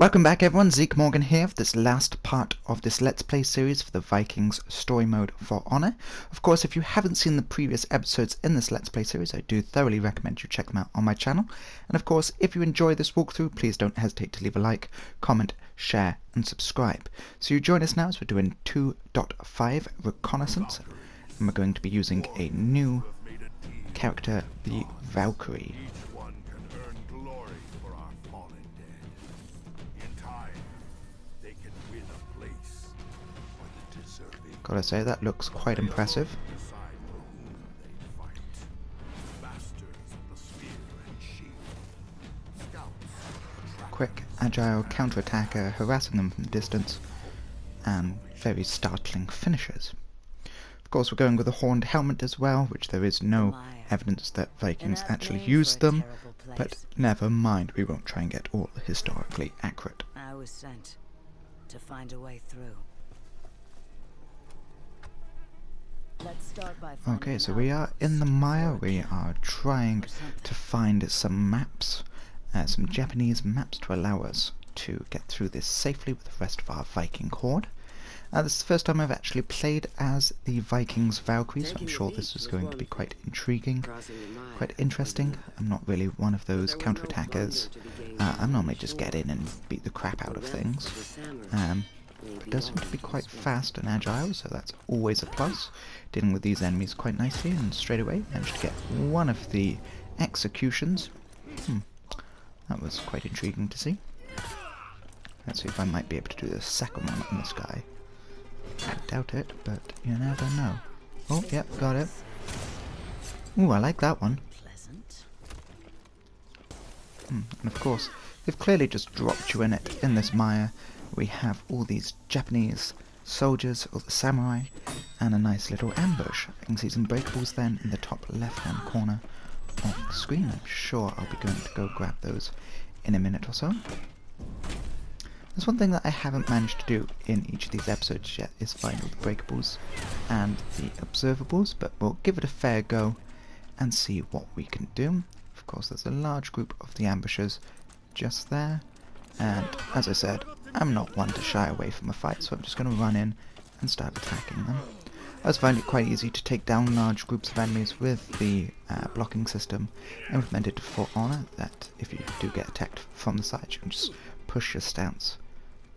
Welcome back everyone, Zeke Morgan here for this last part of this Let's Play series for the Vikings story mode For Honor. Of course, if you haven't seen the previous episodes in this Let's Play series, I do thoroughly recommend you check them out on my channel. And of course, if you enjoy this walkthrough, please don't hesitate to leave a like, comment, share and subscribe. So you join us now as we're doing 2.5 Reconnaissance, and we're going to be using a new character, the Valkyrie. Gotta say, that looks quite impressive. Quick, agile counter-attacker, harassing them from the distance, and very startling finishers. Of course, we're going with a horned helmet as well, which there is no evidence that Vikings actually used them, but never mind, we won't try and get all historically accurate. I was sent to find a way through. Okay, so we are in the mire. We are trying to find some maps, some Japanese maps to allow us to get through this safely with the rest of our Viking horde. This is the first time I've actually played as the Vikings Valkyrie, so I'm sure this is going to be quite intriguing, quite interesting. I'm not really one of those counter-attackers. I normally just get in and beat the crap out of things. It does seem to be quite fast and agile, so that's always a plus. Dealing with these enemies quite nicely, and straight away managed to get one of the executions. That was quite intriguing to see. Let's see if I might be able to do the second one on this guy. I doubt it, but you never know. Oh, yep, got it. Ooh, I like that one. And of course, they've clearly just dropped you in it in this mire. We have all these Japanese soldiers, all the samurai, and a nice little ambush. I can see some breakables then in the top left-hand corner of the screen. I'm sure I'll be going to go grab those in a minute or so. There's one thing that I haven't managed to do in each of these episodes yet is find all the breakables and the observables, but we'll give it a fair go and see what we can do. Of course, there's a large group of the ambushers just there, and as I said, I'm not one to shy away from a fight, so I'm just going to run in and start attacking them. I always find it quite easy to take down large groups of enemies with the blocking system implemented for Honor, that if you do get attacked from the side, you can just push your stance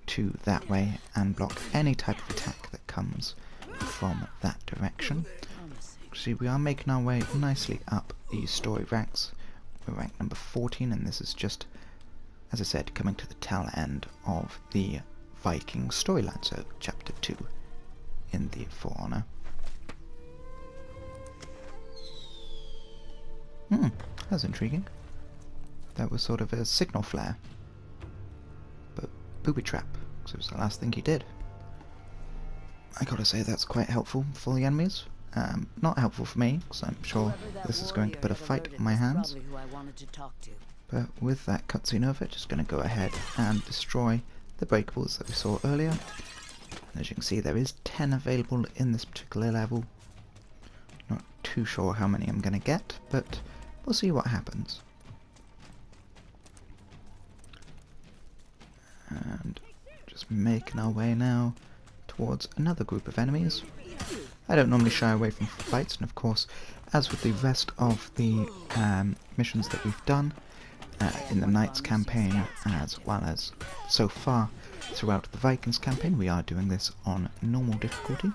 to that way and block any type of attack that comes from that direction. See, we are making our way nicely up the story ranks. We're ranked number 14, and this is just, as I said, coming to the tail end of the Viking storyline, so chapter 2 in the For Honor. That's intriguing. That was sort of a signal flare, but booby trap, because it was the last thing he did. I gotta say that's quite helpful for the enemies. Not helpful for me, because I'm sure this is going to put a fight on my hands. But with that cutscene over, just going to go ahead and destroy the breakables that we saw earlier. And as you can see, there is 10 available in this particular level. Not too sure how many I'm going to get, but we'll see what happens. And just making our way now towards another group of enemies. I don't normally shy away from fights, and of course, as with the rest of the missions that we've done, in the Knights campaign, as well as so far throughout the Vikings campaign, we are doing this on normal difficulty.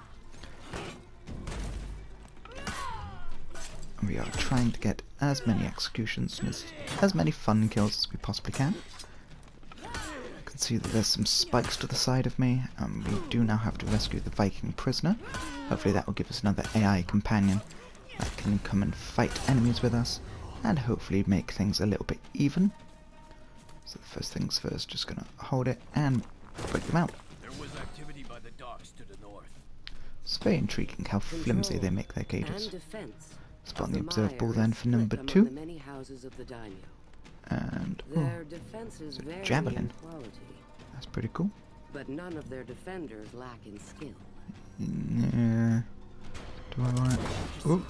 We are trying to get as many executions and as many fun kills as we possibly can. You can see that there's some spikes to the side of me, and we do now have to rescue the Viking prisoner. Hopefully that will give us another AI companion that can come and fight enemies with us, and hopefully make things a little bit even. So the first things first, just gonna hold it and break them out. There was activity by the docks to the north. It's very intriguing how flimsy they make their cages. Spot the observable then for number 2. And it's a javelin. That's pretty cool. But none of their defenders lack in skill. Yeah. Do I want it? Ooh.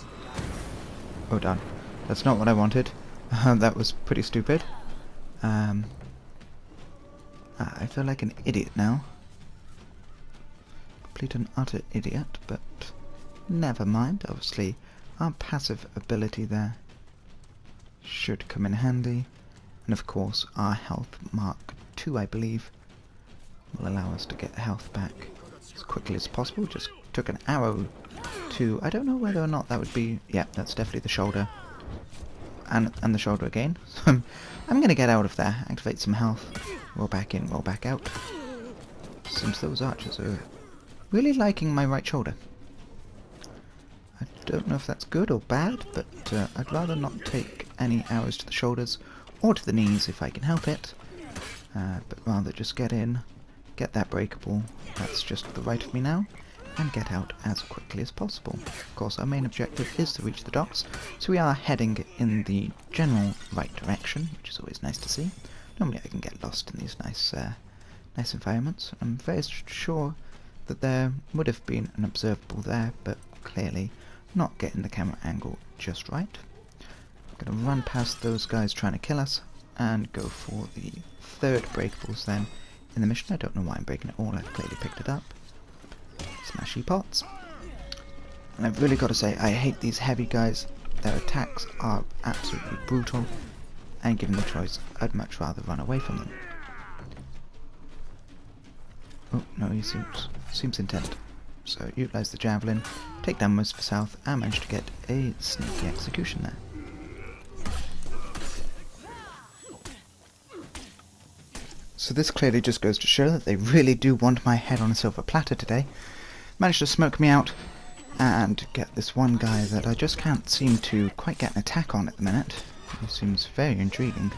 Oh darn. That's not what I wanted. That was pretty stupid. I feel like an idiot now. Complete and utter idiot, but never mind. Obviously, our passive ability there should come in handy. And of course, our health mark 2, I believe, will allow us to get health back as quickly as possible. Just took an arrow to... I don't know whether or not that would be... Yeah, that's definitely the shoulder. And the shoulder again. So I'm going to get out of there, activate some health, roll back in, roll back out. Seems those archers are really liking my right shoulder. I don't know if that's good or bad, but I'd rather not take any arrows to the shoulders or to the knees if I can help it. But rather just get in, get that breakable, that's just to the right of me now, and get out as quickly as possible. Of course, our main objective is to reach the docks, so we are heading in the general right direction, which is always nice to see. Normally I can get lost in these nice environments. I'm very sure that there would have been an observable there, but clearly not getting the camera angle just right. I'm going to run past those guys trying to kill us, and go for the third breakables then in the mission. I don't know why I'm breaking it all, I've clearly picked it up. Smashy pots. And I've really got to say, I hate these heavy guys. Their attacks are absolutely brutal, and given the choice, I'd much rather run away from them. Oh, no, he seems intent. So, utilise the javelin, take down most of the south, and manage to get a sneaky execution there. So this clearly just goes to show that they really do want my head on a silver platter today. Managed to smoke me out and get this one guy that I just can't seem to quite get an attack on at the minute. He seems very intriguing.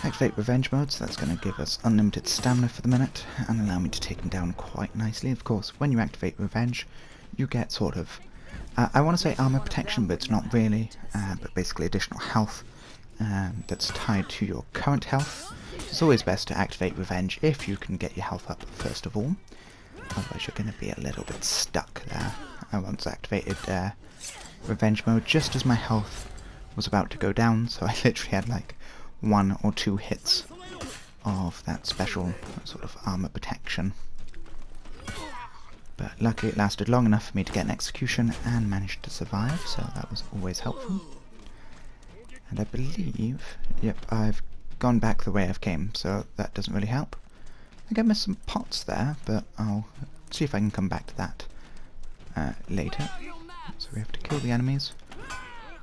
Activate revenge mode, so that's going to give us unlimited stamina for the minute and allow me to take him down quite nicely. Of course, when you activate revenge, you get sort of, I want to say armor protection, but it's not really, but basically additional health that's tied to your current health. It's always best to activate revenge if you can get your health up first of all. Otherwise you're going to be a little bit stuck there. I once activated revenge mode just as my health was about to go down, so I literally had like 1 or 2 hits of that special sort of armor protection. But luckily it lasted long enough for me to get an execution and managed to survive, so that was always helpful. And I believe, yep, I've gone back the way I've came, so that doesn't really help. I think I missed some pots there, but I'll see if I can come back to that later. So we have to kill the enemies.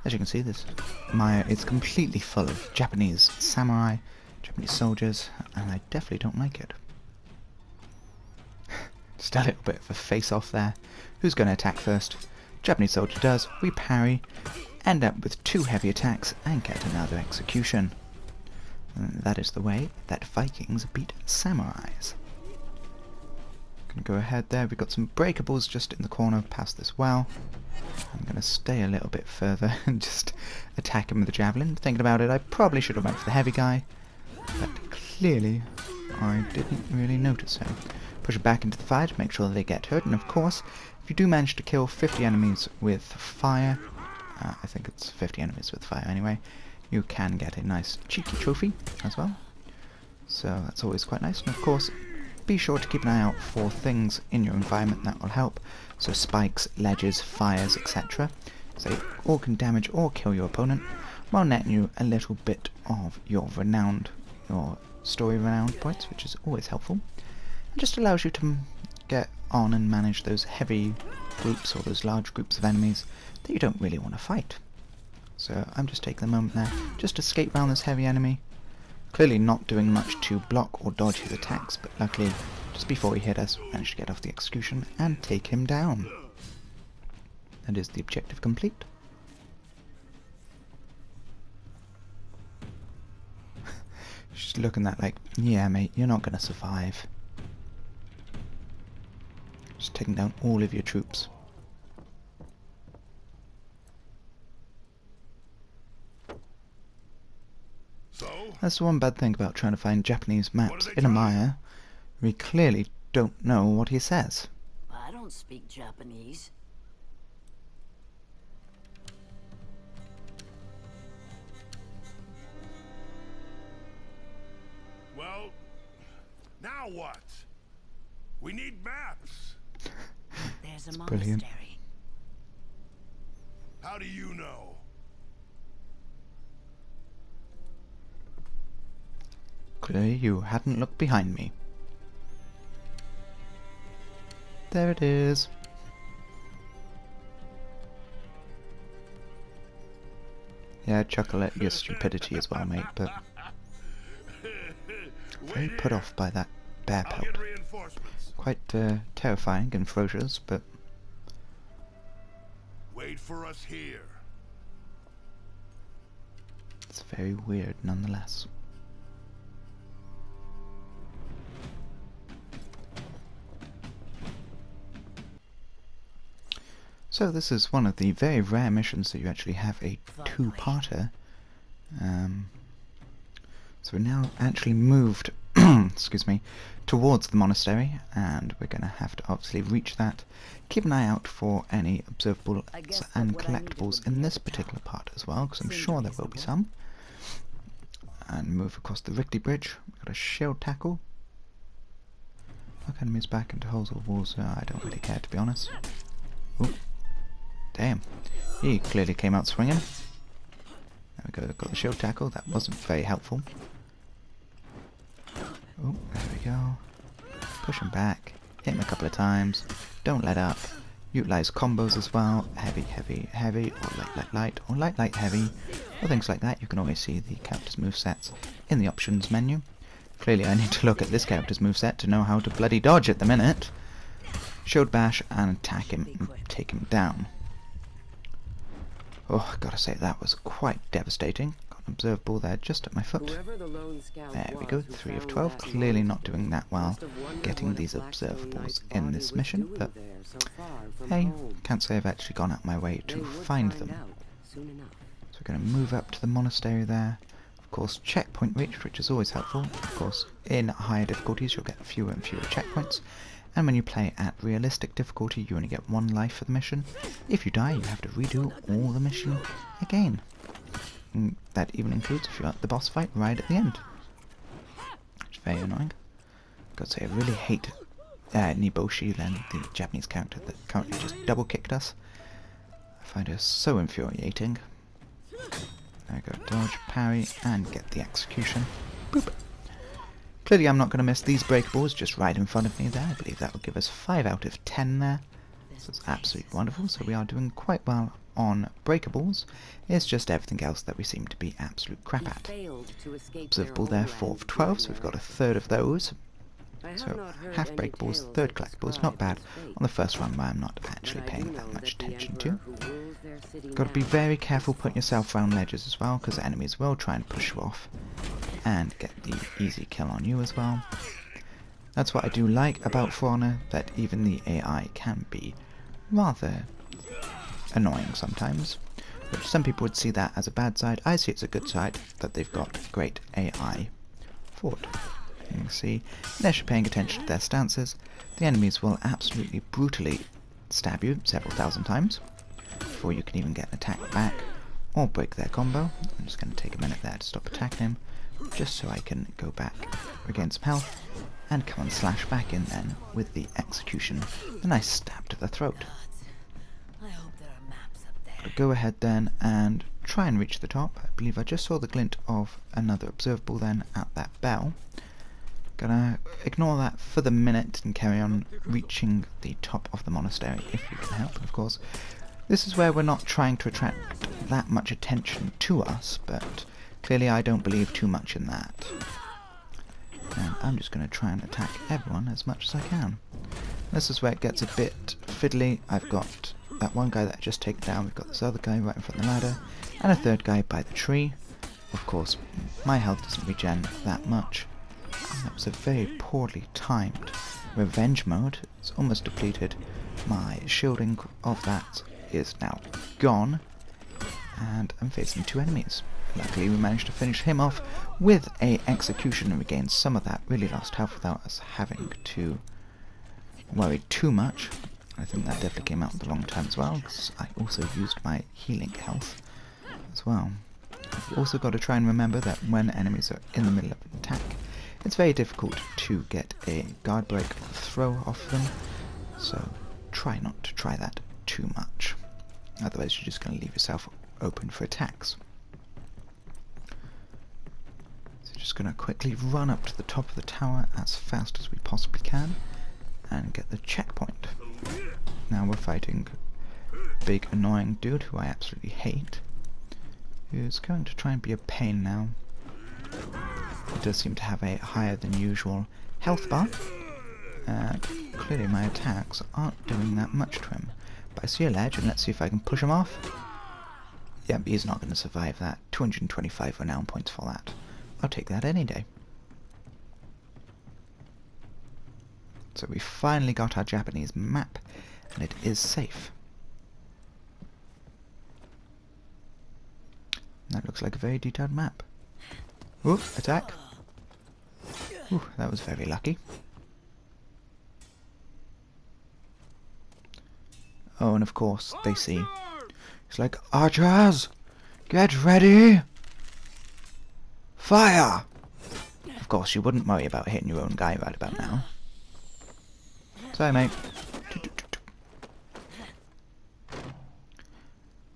As you can see, this myre is completely full of Japanese samurai, Japanese soldiers, and I definitely don't like it. Just a little bit of a face-off there. Who's going to attack first? Japanese soldier does. We parry, end up with 2 heavy attacks, and get another execution. And that is the way that Vikings beat samurais. Gonna go ahead there. We've got some breakables just in the corner past this well. I'm gonna stay a little bit further and just attack him with the javelin. Thinking about it, I probably should have went for the heavy guy, but clearly I didn't really notice him. Push it back into the fire to make sure that they get hurt, and of course, if you do manage to kill 50 enemies with fire, I think it's 50 enemies with fire anyway, you can get a nice cheeky trophy as well. So that's always quite nice, and of course, be sure to keep an eye out for things in your environment that will help. So spikes, ledges, fires, etc. So they all can damage or kill your opponent, while netting you a little bit of your story renowned points, which is always helpful. It just allows you to get on and manage those heavy groups or those large groups of enemies that you don't really want to fight. So I'm just taking a moment there just to escape around this heavy enemy. Clearly not doing much to block or dodge his attacks, but luckily, just before he hit us, managed to get off the execution and take him down. That is the objective complete. She's looking at that like, yeah mate, you're not going to survive. Just taking down all of your troops. That's the one bad thing about trying to find Japanese maps in a myre. We clearly don't know what he says. I don't speak Japanese. Well, now what? We need maps. There's a brilliant. monastery. How do you know? Clearly you hadn't looked behind me. There it is. Yeah, chuckle at your stupidity as well, mate, but very put off by that bear I'll pelt. get reinforcements. Quite terrifying and ferocious, but Wait for us here. it's very weird nonetheless. So this is one of the very rare missions that you actually have a two-parter. So we're now actually moved, excuse me, towards the monastery, and we're going to have to obviously reach that. Keep an eye out for any observables and collectibles in this particular part as well, because I'm sure there will be some. And move across the rickety bridge. We've got a shield tackle. Knock enemies back into holes or walls. I don't really care, to be honest. Ooh. Damn. He clearly came out swinging. There we go, got the shield tackle. That wasn't very helpful. Oh, there we go. Push him back. Hit him a couple of times. Don't let up. Utilize combos as well. Heavy, heavy, heavy, or light, light, light, or light, light, heavy, or things like that. You can always see the character's movesets in the options menu. Clearly I need to look at this character's moveset to know how to bloody dodge at the minute. Shield bash and attack him and take him down. Oh, I gotta say, that was quite devastating. Got an observable there just at my foot. There we go, 3 of 12. Clearly not doing that well getting these observables in this mission, but hey, can't say I've actually gone out my way to find them. So we're going to move up to the monastery there. Of course, checkpoint reached, which is always helpful. Of course, in higher difficulties you'll get fewer and fewer checkpoints. And when you play at realistic difficulty, you only get 1 life for the mission. If you die, you have to redo all the mission again. And that even includes if you're at the boss fight right at the end. Which is very annoying. Gotta say, I really hate Niboshi, then, the Japanese character that currently just double kicked us. I find her so infuriating. There we go, dodge, parry, and get the execution. Boop. Clearly I'm not going to miss these breakables just right in front of me there. I believe that will give us 5 out of 10 there. So it's absolutely wonderful. So we are doing quite well on breakables. It's just everything else that we seem to be absolute crap at. Observable there, 4 of 12, so we've got a third of those. So half breakables, third collectibles, not bad on the first run where I'm not actually paying that much attention to. Got to be very careful putting yourself around ledges as well, because enemies will try and push you off and get the easy kill on you as well. That's what I do like about For Honor, that even the AI can be rather annoying sometimes, which some people would see that as a bad side. I see it's a good side, that they've got great AI for it. You can see, unless you're paying attention to their stances, the enemies will absolutely brutally stab you several thousand times before you can even get an attack back or break their combo. I'm just going to take a minute there to stop attacking him, just so I can go back, regain some health, and come and slash back in then with the execution. A nice stab to the throat. I'll go ahead then and try and reach the top. I believe I just saw the glint of another observable then at that bell. Gonna ignore that for the minute and carry on reaching the top of the monastery if we can help. Of course, this is where we're not trying to attract that much attention to us, but clearly I don't believe too much in that. And I'm just going to try and attack everyone as much as I can. This is where it gets a bit fiddly. I've got that one guy that I just taken down, we've got this other guy right in front of the ladder, and a third guy by the tree. Of course, my health doesn't regen that much. That was a very poorly timed revenge mode. It's almost depleted. My shielding of that is now gone, and I'm facing 2 enemies. Luckily we managed to finish him off with a execution and regain some of that really lost health without us having to worry too much. I think that definitely came out at the wrong time as well, because I also used my healing health as well. You've also got to try and remember that when enemies are in the middle of an attack, it's very difficult to get a guard break or throw off them, so try not to try that too much. Otherwise you're just going to leave yourself open for attacks. So just going to quickly run up to the top of the tower as fast as we possibly can and get the checkpoint. Now we're fighting a big annoying dude who I absolutely hate, who's going to try and be a pain now. He does seem to have a higher than usual health bar, and clearly my attacks aren't doing that much to him. But I see a ledge, and let's see if I can push him off. Yep, he's not going to survive that. 225 renown points for that. I'll take that any day. So we finally got our Japanese map, and it is safe. That looks like a very detailed map. Ooh, attack. Ooh, that was very lucky. Oh, and of course, they see. It's like, archers! Get ready! Fire! Of course, you wouldn't worry about hitting your own guy right about now. Sorry, mate.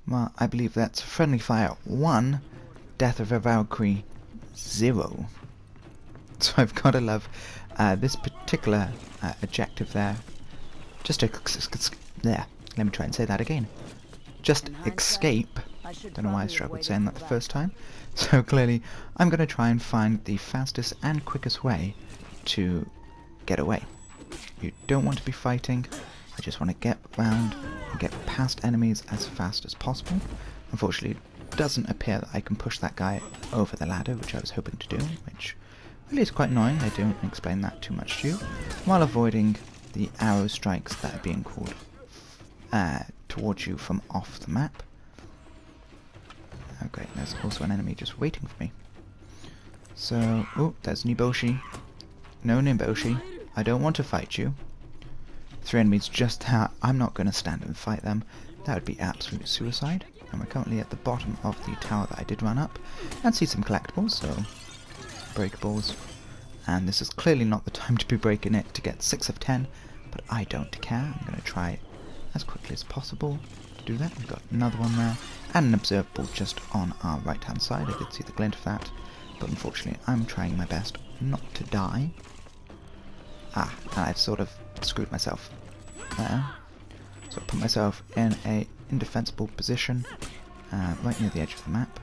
Well, I believe that's friendly fire 1, death of a Valkyrie 0. So I've got to love this particular adjective there. Just there. Let me try and say that again. Just escape. Don't know why I struggled saying that the first time. So clearly, I'm going to try and find the fastest and quickest way to get away. You don't want to be fighting. I just want to get round and get past enemies as fast as possible. Unfortunately, it doesn't appear that I can push that guy over the ladder, which I was hoping to do, which really is quite annoying. They don't explain that too much to you, while avoiding the arrow strikes that are being called towards you from off the map. Oh great, there's also an enemy just waiting for me. So, oh, there's Niboshi. No Niboshi, I don't want to fight you. 3 enemies just there. I'm not going to stand and fight them. That would be absolute suicide. And we're currently at the bottom of the tower that I did run up, and see some collectibles, so breakables. And this is clearly not the time to be breaking it to get 6 of 10, but I don't care. I'm going to try as quickly as possible to do that. We've got another one there, and an observable just on our right hand side. I did see the glint of that, but unfortunately I'm trying my best not to die. Ah, and I've sort of screwed myself there. So I put myself in a indefensible position right near the edge of the map.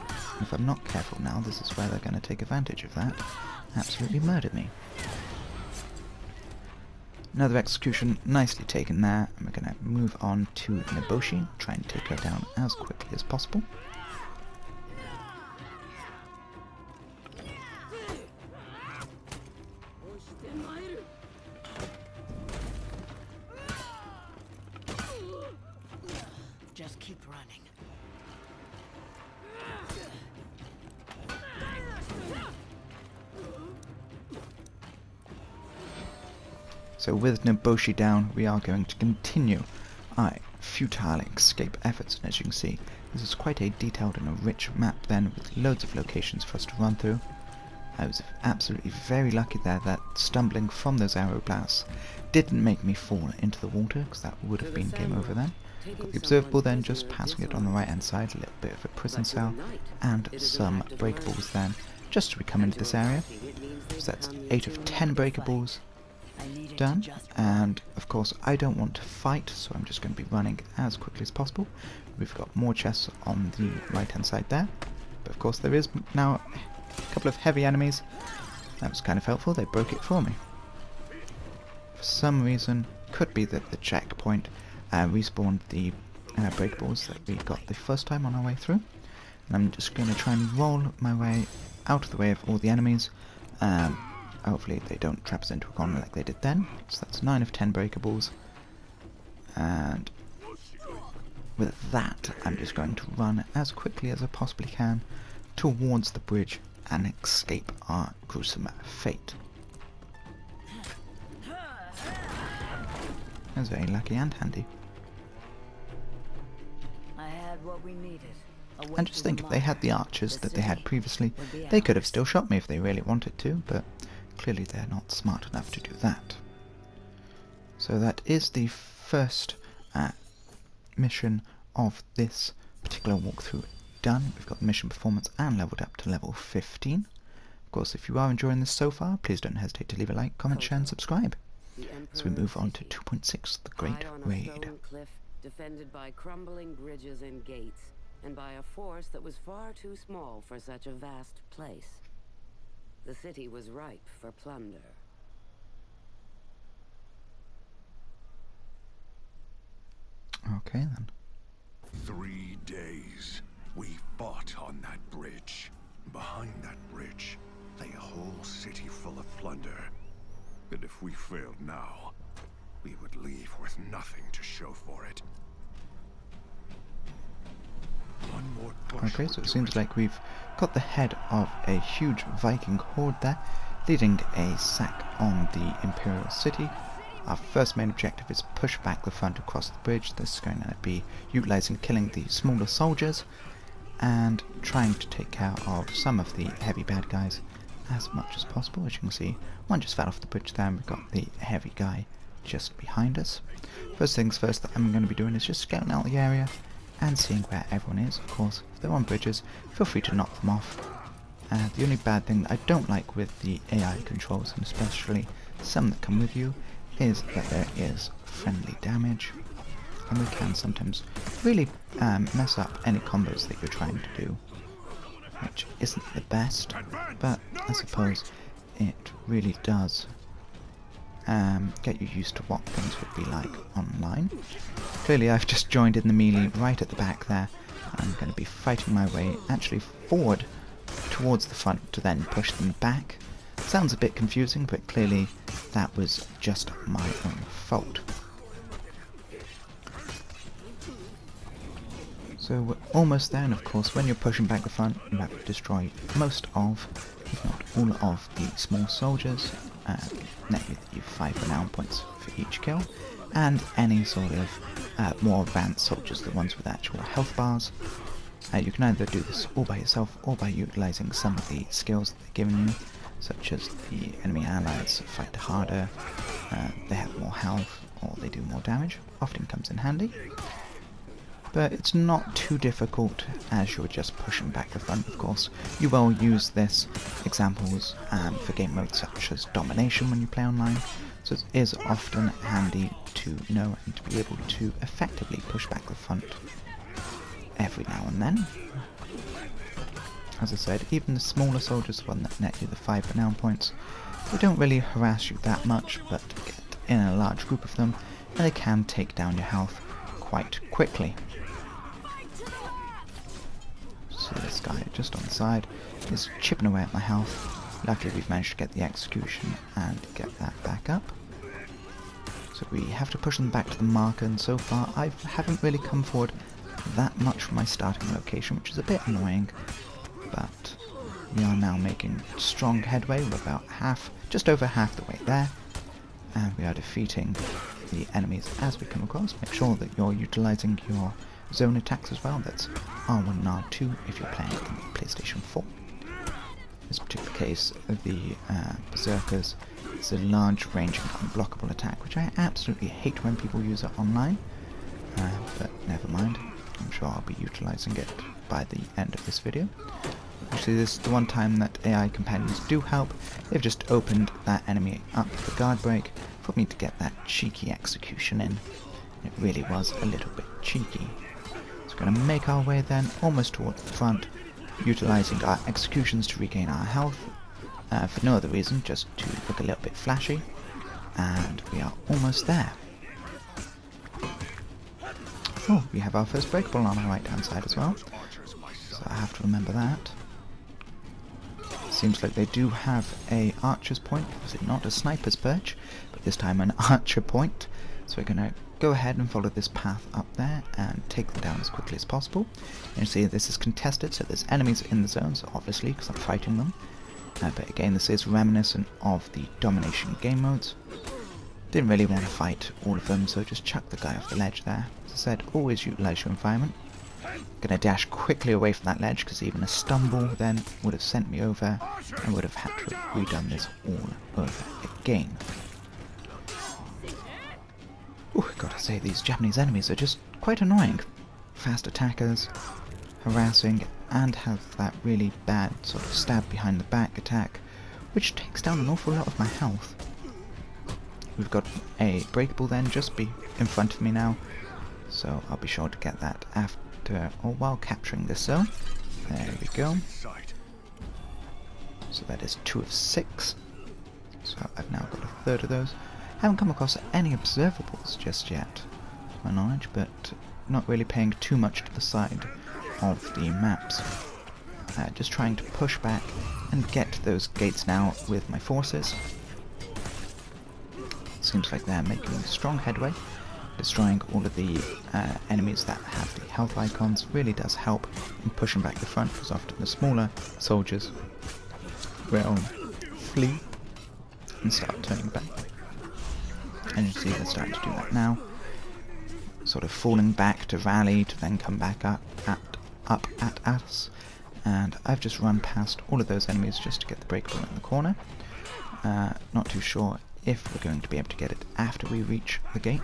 And if I'm not careful now, this is where they're going to take advantage of that. Absolutely murder me. Another execution nicely taken there, and we're going to move on to Niboshi, try and take her down as quickly as possible. Just keep running. So with Niboshi down, we are going to continue our futile escape efforts, and as you can see, this is quite a detailed and a rich map then, with loads of locations for us to run through. I was absolutely very lucky there that stumbling from those arrow blasts didn't make me fall into the water, because that would have been game over then. Got the observable then, just passing it on the right hand side, a little bit of a prison cell, and some breakables then, just as we come into this area. So that's 8 of 10 breakables done, and of course I don't want to fight, so I'm just going to be running as quickly as possible. We've got more chests on the right hand side there, but of course there is now a couple of heavy enemies. That was kind of helpful, they broke it for me. For some reason, could be that the checkpoint respawned the breakables that we got the first time on our way through, and I'm just going to try and roll my way out of the way of all the enemies. Hopefully they don't trap us into a corner like they did then. So that's 9 of 10 breakables, and with that I'm just going to run as quickly as I possibly can towards the bridge and escape our gruesome fate. That was very lucky and handy. I had what we needed. And just think, if they had the archers that they had previously, they could have still shot me if they really wanted to, but clearly they're not smart enough to do that. So that is the first mission of this particular walkthrough done. We've got the mission performance and leveled up to level 15. Of course, if you are enjoying this so far, please don't hesitate to leave a like, comment, share and subscribe. As we move on to 2.6, the Great Raid. Cliff, defended by crumbling bridges and gates, and by a force that was far too small for such a vast place. The city was ripe for plunder. Okay then. 3 days we fought on that bridge. Behind that bridge lay a whole city full of plunder. And if we failed now, we would leave with nothing to show for it. One more push. Okay, so it seems like we've got the head of a huge Viking horde there, leading a sack on the Imperial City. Our first main objective is push back the front across the bridge. This is going to be utilising killing the smaller soldiers and trying to take care of some of the heavy bad guys as much as possible. As you can see, one just fell off the bridge there and we've got the heavy guy just behind us. First things first that I'm going to be doing is just scouting out the area and seeing where everyone is. Of course, if they're on bridges, feel free to knock them off. The only bad thing that I don't like with the AI controls, and especially some that come with you, is that there is friendly damage, and they can sometimes really mess up any combos that you're trying to do, which isn't the best, but I suppose it really does get you used to what things would be like online. Clearly I've just joined in the melee right at the back there. I'm going to be fighting my way actually forward towards the front to then push them back. Sounds a bit confusing, but clearly that was just my own fault. So we're almost there, and of course when you're pushing back the front you have to destroy most of, if not all of, the small soldiers, netting you 5 renown points for each kill, and any sort of more advanced soldiers, the ones with actual health bars. You can either do this all by yourself or by utilising some of the skills that they're giving you, such as the enemy allies fight harder, they have more health, or they do more damage. Often comes in handy. But it's not too difficult as you're just pushing back the front. Of course, you will use this examples for game modes such as Domination when you play online, so it is often handy to know and to be able to effectively push back the front every now and then. As I said, even the smaller soldiers, the one that net you the 5 renown points, they don't really harass you that much, but get in a large group of them, and they can take down your health quite quickly. So this guy just on the side is chipping away at my health. Luckily we've managed to get the execution and get that back up. So we have to push them back to the marker, and so far I haven't really come forward that much from my starting location, which is a bit annoying, but we are now making strong headway. We're about just over half the way there, and we are defeating the enemies as we come across. Make sure that you're utilising your zone attacks as well. That's R1 and R2 if you're playing on the PlayStation 4. In this particular case, the Berserkers is a large ranging unblockable attack, which I absolutely hate when people use it online, but never mind. I'm sure I'll be utilising it by the end of this video. Actually, this is the one time that AI companions do help. They've just opened that enemy up with the guard break for me to get that cheeky execution in. It really was a little bit cheeky. So we're going to make our way then almost towards the front, utilising our executions to regain our health, for no other reason, just to look a little bit flashy, and we are almost there. Oh, we have our first breakable on our right hand side as well, so I have to remember that. Seems like they do have a archer's point, obviously not a sniper's perch, but this time an archer point, so we're going to go ahead and follow this path up there and take them down as quickly as possible. You see this is contested, so there's enemies in the zone, so obviously because I'm fighting them, but again this is reminiscent of the Domination game modes. Didn't really want to fight all of them, so just chuck the guy off the ledge there. As I said, always utilise your environment. Gonna dash quickly away from that ledge, because even a stumble then would have sent me over and would have had to have redone this all over again. Ooh, gotta say, these Japanese enemies are just quite annoying. Fast attackers, harassing, and have that really bad sort of stab behind the back attack, which takes down an awful lot of my health. We've got a breakable then just in front of me now, so I'll be sure to get that after or while capturing this zone. There we go. So that is 2 of 6. So I've now got a third of those. Haven't come across any observables just yet, to my knowledge, but not really paying too much to the side of the maps. Just trying to push back and get to those gates now with my forces. Seems like they're making strong headway. Destroying all of the enemies that have the health icons really does help in pushing back the front, because often the smaller soldiers will flee and start turning back. And you see they're starting to do that now. Sort of falling back to rally to then come back up at us. And I've just run past all of those enemies just to get the breakable in the corner. Not too sure if we're going to be able to get it after we reach the gate.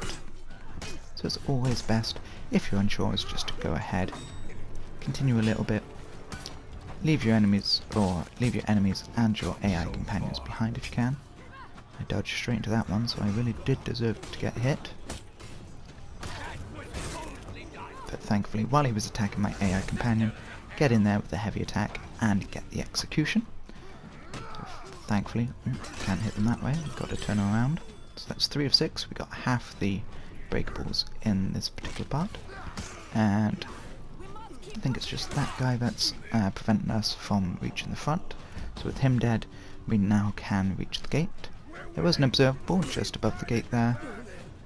So it's always best, if you're unsure, is just to go ahead, continue a little bit, leave your enemies and your AI companions behind if you can. I dodged straight into that one, so I really did deserve to get hit. But thankfully, while he was attacking my AI companion, get in there with the heavy attack and get the execution. So thankfully, can't hit them that way, we've got to turn around. So that's 3 of 6, we got half the breakables in this particular part. And I think it's just that guy that's preventing us from reaching the front. So with him dead, we now can reach the gate. There was an observable just above the gate there.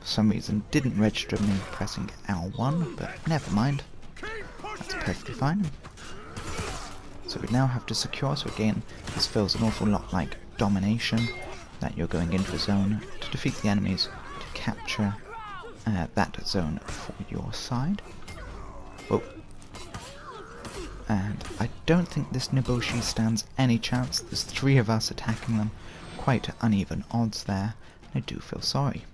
For some reason didn't register me pressing L1, but never mind. That's perfectly fine. So we now have to secure, so again, this feels an awful lot like domination, that you're going into a zone to defeat the enemies, to capture that zone for your side. Oh. And I don't think this Niboshi stands any chance. There's 3 of us attacking them. Quite uneven odds there. I do feel sorry.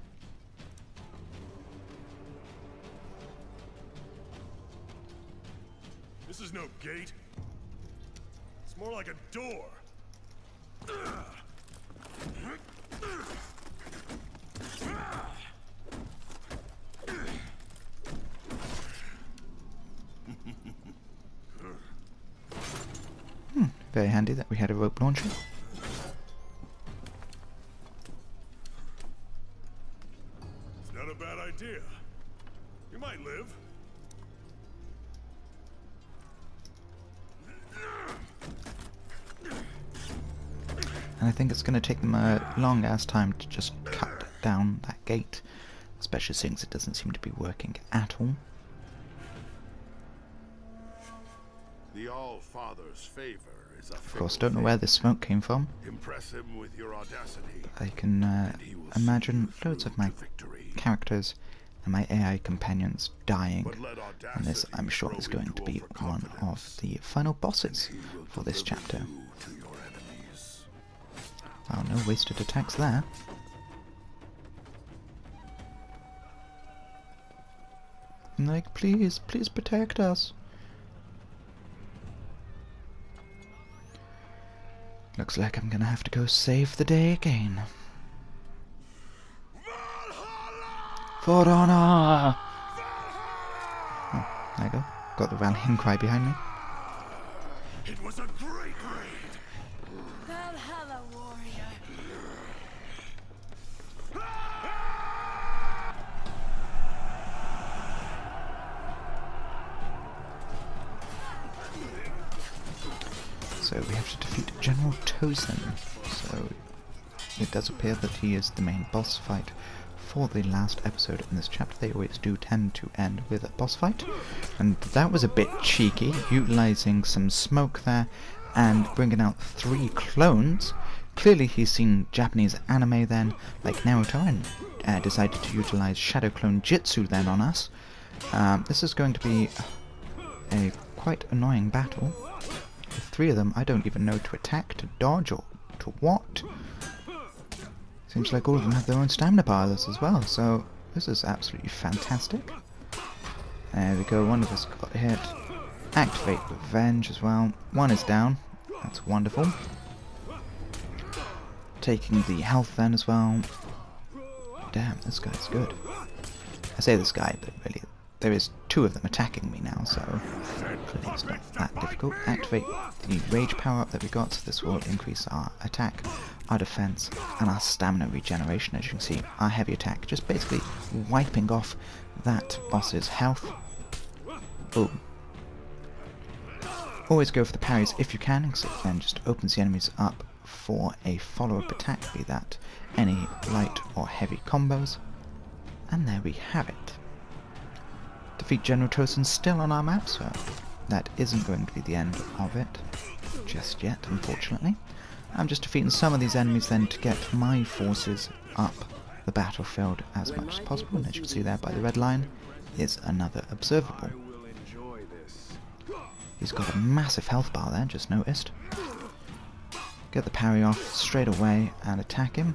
This is no gate. It's more like a door. Very handy that we had a rope launcher. It's not a bad idea. You might live. And I think it's going to take them a long ass time to just cut down that gate, especially since it doesn't seem to be working at all. The All-Father's favor is a Of course, don't know where this smoke came from. Impress him with your audacity. I can imagine loads of my characters and my AI companions dying, and this, I'm sure, is going to be one of the final bosses for this chapter. Oh, no wasted attacks there. Like, please protect us. Looks like I'm gonna have to go save the day again. For honor! Oh, there you go. Got the rallying cry behind me. It was a great raid. Valhalla, warrior. So we have to defeat General Tozen. So it does appear that he is the main boss fight for the last episode in this chapter. They always do tend to end with a boss fight, and that was a bit cheeky, utilising some smoke there and bringing out 3 clones. Clearly he's seen Japanese anime then, like Naruto, and decided to utilise Shadow Clone Jitsu then on us. This is going to be a quite annoying battle. The three of them, I don't even know to attack, to dodge, or to what. Seems like all of them have their own stamina bars as well, so this is absolutely fantastic. There we go, one of us got hit. Activate Revenge as well. One is down, that's wonderful. Taking the health then as well. Damn, this guy's good. I say this guy, but really, there is two of them attacking me now, so clearly it's not that difficult. Activate the rage power up that we got, so this will increase our attack, our defense, and our stamina regeneration. As you can see, our heavy attack just basically wiping off that boss's health. Boom. Always go for the parries if you can, because it then just opens the enemies up for a follow-up attack, be that any light or heavy combos. And there we have it. Defeat General Tozen still on our map, so that isn't going to be the end of it just yet, unfortunately. I'm just defeating some of these enemies then to get my forces up the battlefield as much as possible, and as you can see there by the red line is another observable. He's got a massive health bar there, just noticed. Get the parry off straight away and attack him.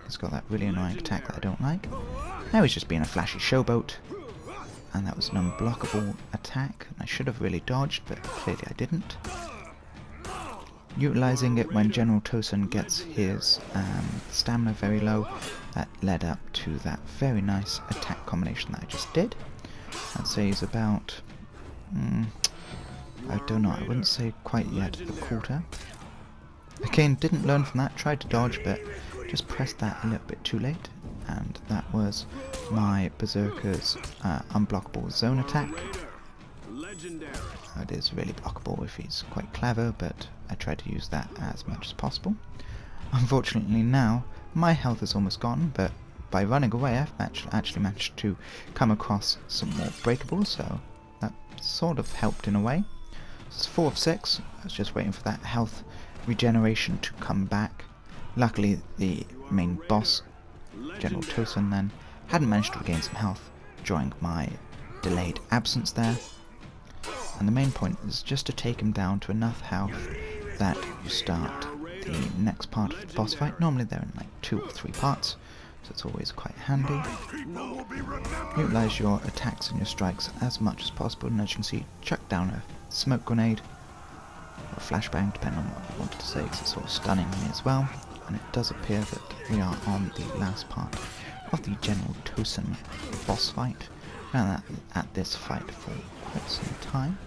He's got that really annoying attack that I don't like. Now he's just being a flashy showboat. And that was an unblockable attack. I should have really dodged, but clearly I didn't. Utilising it when General Tozen gets his stamina very low, that led up to that very nice attack combination that I just did. I'd say he's about... I don't know, I wouldn't say quite yet a quarter. Again, didn't learn from that, tried to dodge, but just pressed that a little bit too late. And that was my Berserker's unblockable zone attack. It is really blockable if he's quite clever, but I try to use that as much as possible. Unfortunately now, my health is almost gone, but by running away I've actually managed to come across some more breakables, so that sort of helped in a way. So it's 4 of 6, I was just waiting for that health regeneration to come back. Luckily the main boss, General Tozen, then hadn't managed to regain some health during my delayed absence there. And the main point is just to take him down to enough health that you start the next part of the boss fight. Normally they're in like 2 or 3 parts, so it's always quite handy. Utilise your attacks and your strikes as much as possible, and as you can see, chuck down a smoke grenade or a flashbang, depending on what you wanted to say, because it's sort of stunning me as well. And it does appear that we are on the last part of the General Tozen boss fight. Now at this fight for quite some time,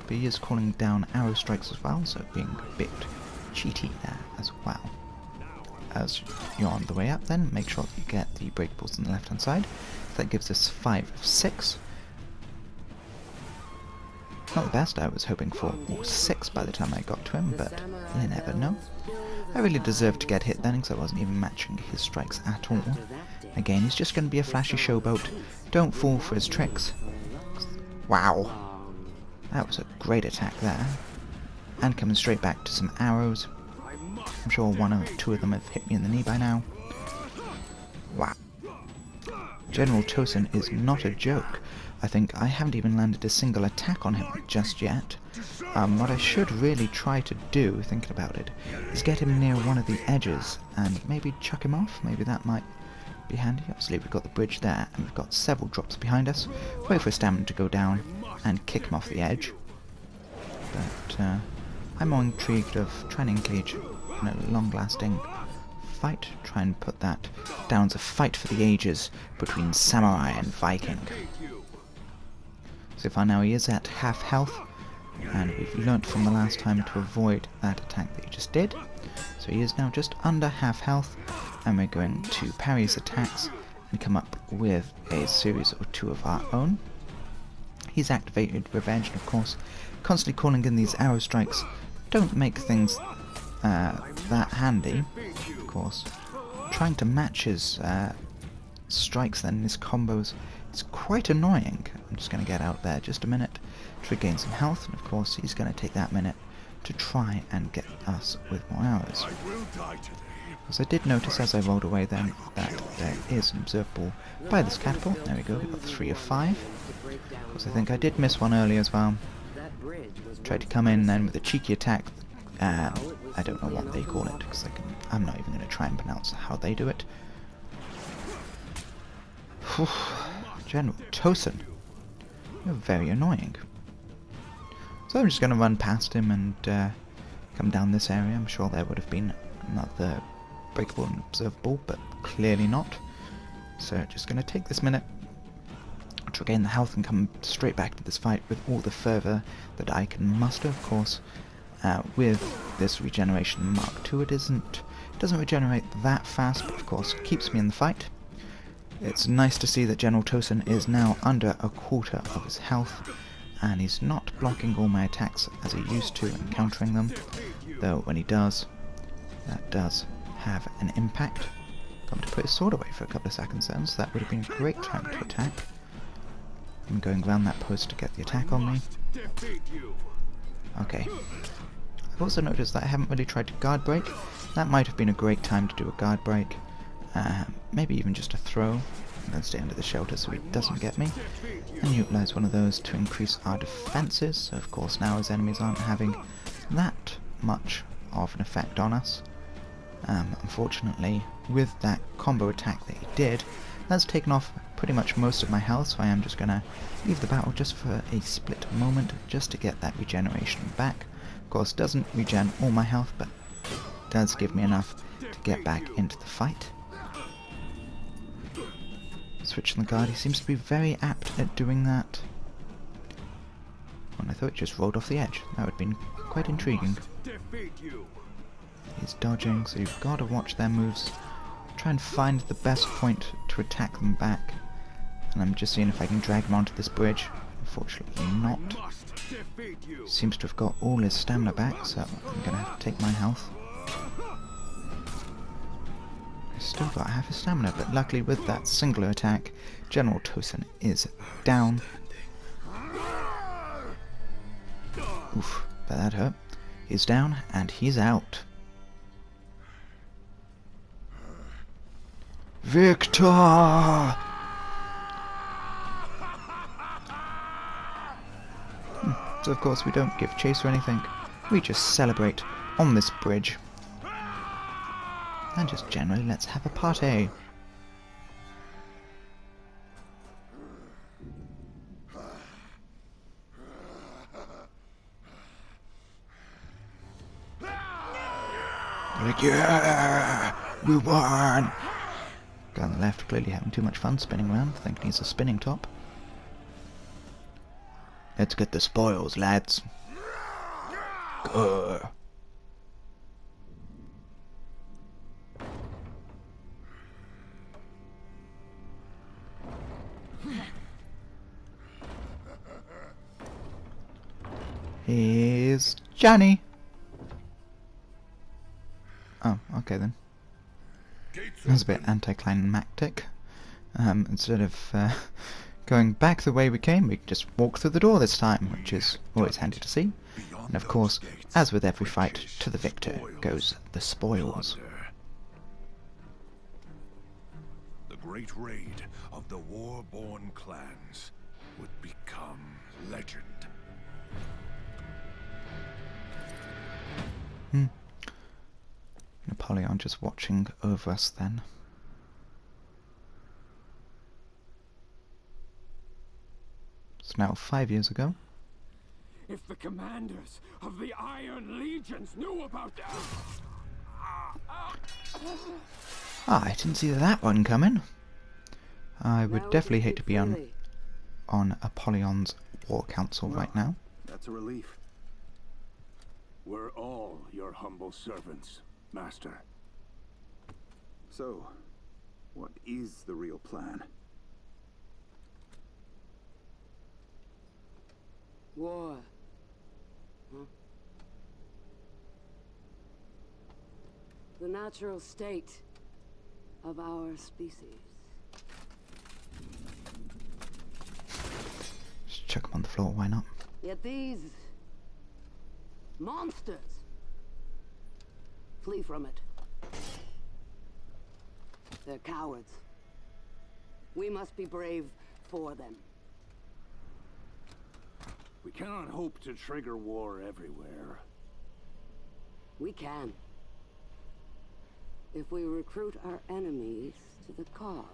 but he is calling down arrow strikes as well, so being a bit cheaty there as well. As you're on the way up then, make sure that you get the breakables on the left hand side. That gives us 5 of 6. Not the best, I was hoping for 6 by the time I got to him, but you never know. I really deserved to get hit then, because I wasn't even matching his strikes at all. Again, he's just going to be a flashy showboat. Don't fall for his tricks. Wow. That was a great attack there. And coming straight back to some arrows. I'm sure 1 or 2 of them have hit me in the knee by now. Wow. General Tozen is not a joke. I think I haven't even landed a single attack on him just yet. What I should really try to do, thinking about it, is get him near one of the edges and maybe chuck him off. Maybe that might be handy. Obviously we've got the bridge there and we've got several drops behind us. Wait for his stamina to go down and kick him off the edge. But I'm more intrigued of trying to engage in a long-lasting fight. Try and put that down as a fight for the ages between samurai and Viking. So far now he is at half health, and we've learnt from the last time to avoid that attack that he just did. So he is now just under half health, and we're going to parry his attacks and come up with a series or 2 of our own. He's activated Revenge, and of course, constantly calling in these arrow strikes don't make things that handy. Of course, trying to match his strikes then, his combos, is quite annoying. I'm just going to get out there just a minute to regain some health, and of course he's going to take that minute to try and get us with more arrows. Because I did notice as I rolled away then that there is an observable by this catapult. There we go, we've got 3 of 5. Because I think I did miss one earlier as well. Tried to come in then with a cheeky attack. I don't know what they call it, because I'm not even going to try and pronounce how they do it. Whew. General Tozen. You're very annoying. So I'm just going to run past him and come down this area. I'm sure there would have been another breakable and observable, but clearly not. So just going to take this minute to regain the health and come straight back to this fight with all the fervour that I can muster, of course. With this regeneration Mark II, it doesn't regenerate that fast, but of course it keeps me in the fight. It's nice to see that General Tozen is now under a quarter of his health, and he's not blocking all my attacks as he used to and countering them, though when he does, that does have an impact. Got him to put his sword away for a couple of seconds then, so that would have been a great time to attack. I'm going around that post to get the attack on me. Okay. I've also noticed that I haven't really tried to guard break. That might have been a great time to do a guard break. Maybe even just a throw, and then stay under the shelter so he doesn't get me. And utilise one of those to increase our defences, so of course now his enemies aren't having that much of an effect on us. Unfortunately, with that combo attack that he did, that's taken off pretty much most of my health, so I am just going to leave the battle just for a split moment, just to get that regeneration back. Of course, doesn't regen all my health, but does give me enough to get back into the fight. Switching the guard, he seems to be very apt at doing that. And I thought it just rolled off the edge. That would have been quite intriguing. He's dodging, so you've got to watch their moves. Try and find the best point to attack them back. And I'm just seeing if I can drag him onto this bridge. Unfortunately not. Seems to have got all his stamina back, so I'm going to have to take my health. I've still got half his stamina, but luckily with that singular attack, General Tozen is down. Oof, but that hurt. He's down, and he's out. Victor! So of course we don't give chase or anything, we just celebrate on this bridge. And just generally let's have a party. Like, yeah, we won! Guy on the left clearly having too much fun spinning around, thinking he's a spinning top. Let's get the spoils, lads. Grr. Here's Johnny. Oh, okay then. That was a bit anticlimactic. Instead of going back the way we came, we just walk through the door this time, which is always handy to see. And of course, as with every fight, to the victor goes the spoils. The great raid of the Warborn clans would become legend. Napoleon just watching over us then. It's now 5 years ago. If the commanders of the Iron Legions knew about that. Ah, I didn't see that one coming. I would definitely hate to be on Apollyon's war council right now. That's a relief. We're all your humble servants, Master. So, what is the real plan? War. Huh? The natural state of our species. Just chuck him on the floor, why not? Yet these monsters flee from it. They're cowards. We must be brave for them. We cannot hope to trigger war everywhere. We can. If we recruit our enemies to the cause.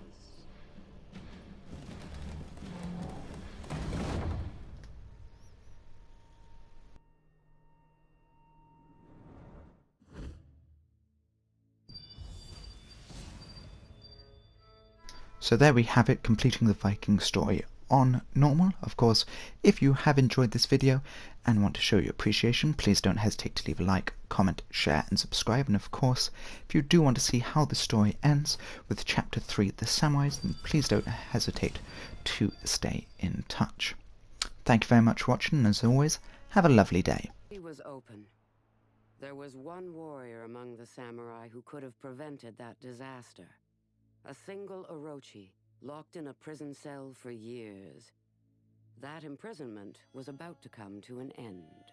So there we have it, completing the Viking story on normal. Of course, if you have enjoyed this video and want to show your appreciation, please don't hesitate to leave a like, comment, share and subscribe. And of course, if you do want to see how the story ends with Chapter 3, The Samurais, then please don't hesitate to stay in touch. Thank you very much for watching, and as always, have a lovely day. He was open. There was one warrior among the samurai who could have prevented that disaster. A single Orochi, locked in a prison cell for years. That imprisonment was about to come to an end.